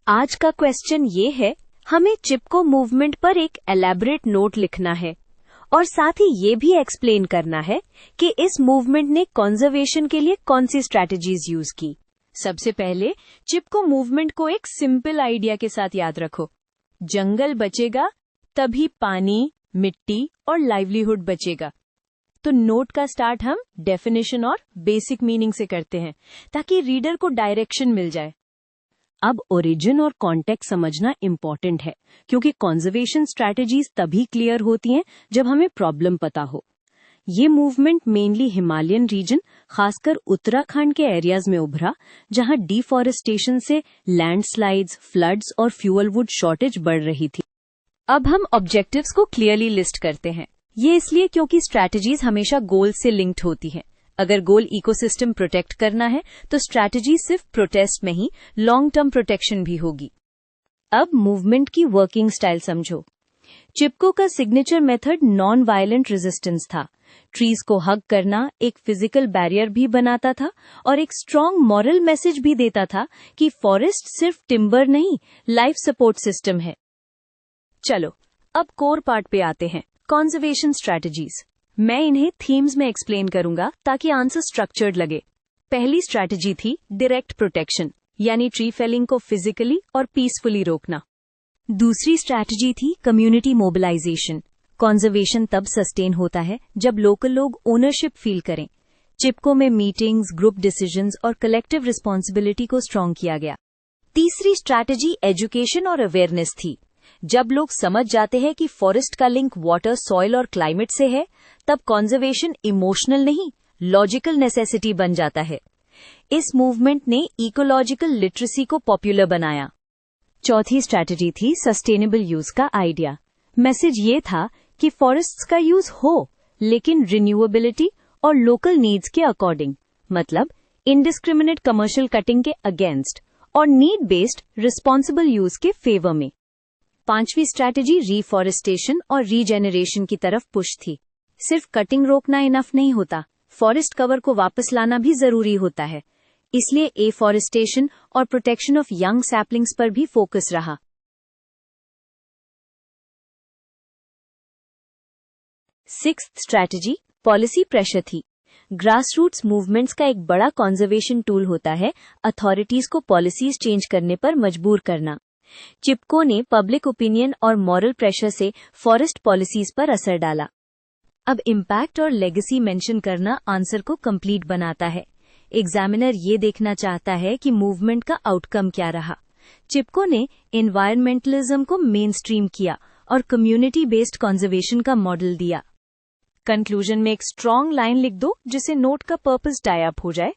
आज का क्वेश्चन ये है, हमें चिपको मूवमेंट पर एक एलैबोरेट नोट लिखना है और साथ ही ये भी एक्सप्लेन करना है कि इस मूवमेंट ने कंजर्वेशन के लिए कौन सी स्ट्रैटेजीज यूज की। सबसे पहले चिपको मूवमेंट को एक सिंपल आइडिया के साथ याद रखो। जंगल बचेगा तभी पानी, मिट्टी और लाइवलीहुड बचेगा। तो नोट का स्टार्ट हम डेफिनेशन और बेसिक मीनिंग से करते हैं ताकि रीडर को डायरेक्शन मिल जाए। अब ओरिजिन और कॉन्टेक्स्ट समझना इम्पोर्टेंट है क्योंकि कंजर्वेशन स्ट्रैटेजीज तभी क्लियर होती हैं जब हमें प्रॉब्लम पता हो। ये मूवमेंट मेनली हिमालयन रीजन, खासकर उत्तराखंड के एरियाज में उभरा, जहां डिफॉरेस्टेशन से लैंडस्लाइड्स, फ्लड्स और फ्यूअल वुड शॉर्टेज बढ़ रही थी। अब हम ऑब्जेक्टिव्स को क्लियरली लिस्ट करते हैं। ये इसलिए क्योंकि स्ट्रैटेजीज हमेशा गोल से लिंक्ड होती हैं। अगर गोल इकोसिस्टम प्रोटेक्ट करना है तो स्ट्रैटेजी सिर्फ प्रोटेस्ट में ही लॉन्ग टर्म प्रोटेक्शन भी होगी। अब मूवमेंट की वर्किंग स्टाइल समझो। चिपको का signature method non violent resistance था। ट्रीज को हग करना एक फिजिकल बैरियर भी बनाता था और एक स्ट्रॉन्ग मॉरल मैसेज भी देता था कि फॉरेस्ट सिर्फ टिम्बर नहीं, लाइफ सपोर्ट सिस्टम है। चलो अब कोर पार्ट पे आते हैं, कंजर्वेशन स्ट्रैटेजीज। मैं इन्हें थीम्स में एक्सप्लेन करूंगा ताकि आंसर स्ट्रक्चर्ड लगे। पहली स्ट्रैटेजी थी डायरेक्ट प्रोटेक्शन, यानी ट्री फेलिंग को फिजिकली और पीसफुली रोकना। दूसरी स्ट्रैटेजी थी कम्युनिटी मोबिलाइजेशन। कंजर्वेशन तब सस्टेन होता है जब लोकल लोग ओनरशिप फील करें। चिपको में मीटिंग्स, ग्रुप डिसीजंस और कलेक्टिव रिस्पॉन्सिबिलिटी को स्ट्रॉन्ग किया गया। तीसरी स्ट्रैटेजी एजुकेशन और अवेयरनेस थी। जब लोग समझ जाते हैं कि फॉरेस्ट का लिंक वाटर, सॉइल और क्लाइमेट से है, तब कंजर्वेशन इमोशनल नहीं, लॉजिकल नेसेसिटी बन जाता है। इस मूवमेंट ने इकोलॉजिकल लिटरेसी को पॉपुलर बनाया। चौथी स्ट्रैटेजी थी सस्टेनेबल यूज का आइडिया। मैसेज ये था कि फॉरेस्ट्स का यूज हो, लेकिन रिन्यूएबिलिटी और लोकल नीड्स के अकॉर्डिंग, मतलब इंडिस्क्रिमिनेट कमर्शियल कटिंग के अगेंस्ट और नीड बेस्ड रिस्पॉन्सिबल यूज के फेवर में। पांचवी स्ट्रैटेजी रीफॉरेस्टेशन और रीजेनरेशन की तरफ पुश थी। सिर्फ कटिंग रोकना इनफ नहीं होता, फॉरेस्ट कवर को वापस लाना भी जरूरी होता है। इसलिए एफॉरेस्टेशन और प्रोटेक्शन ऑफ यंग सैपलिंग्स पर भी फोकस रहा। सिक्स्थ स्ट्रैटेजी पॉलिसी प्रेशर थी। ग्रासरूट्स मूवमेंट्स का एक बड़ा कंजर्वेशन टूल होता है अथॉरिटीज को पॉलिसीज चेंज करने पर मजबूर करना। चिपको ने पब्लिक ओपिनियन और मॉरल प्रेशर से फॉरेस्ट पॉलिसीज पर असर डाला। अब इम्पैक्ट और लेगेसी मेंशन करना आंसर को कंप्लीट बनाता है। एग्जामिनर ये देखना चाहता है कि मूवमेंट का आउटकम क्या रहा। चिपको ने एनवायरमेंटलिज्म को मेन स्ट्रीम किया और कम्युनिटी बेस्ड कंजर्वेशन का मॉडल दिया। कंक्लूजन में एक स्ट्रॉन्ग लाइन लिख दो जिसे नोट का पर्पस टाई अप हो जाए।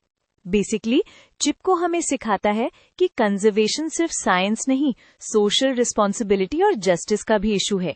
बेसिकली चिपको हमें सिखाता है कि कंजर्वेशन सिर्फ साइंस नहीं, सोशल रिस्पॉन्सिबिलिटी और जस्टिस का भी इशू है।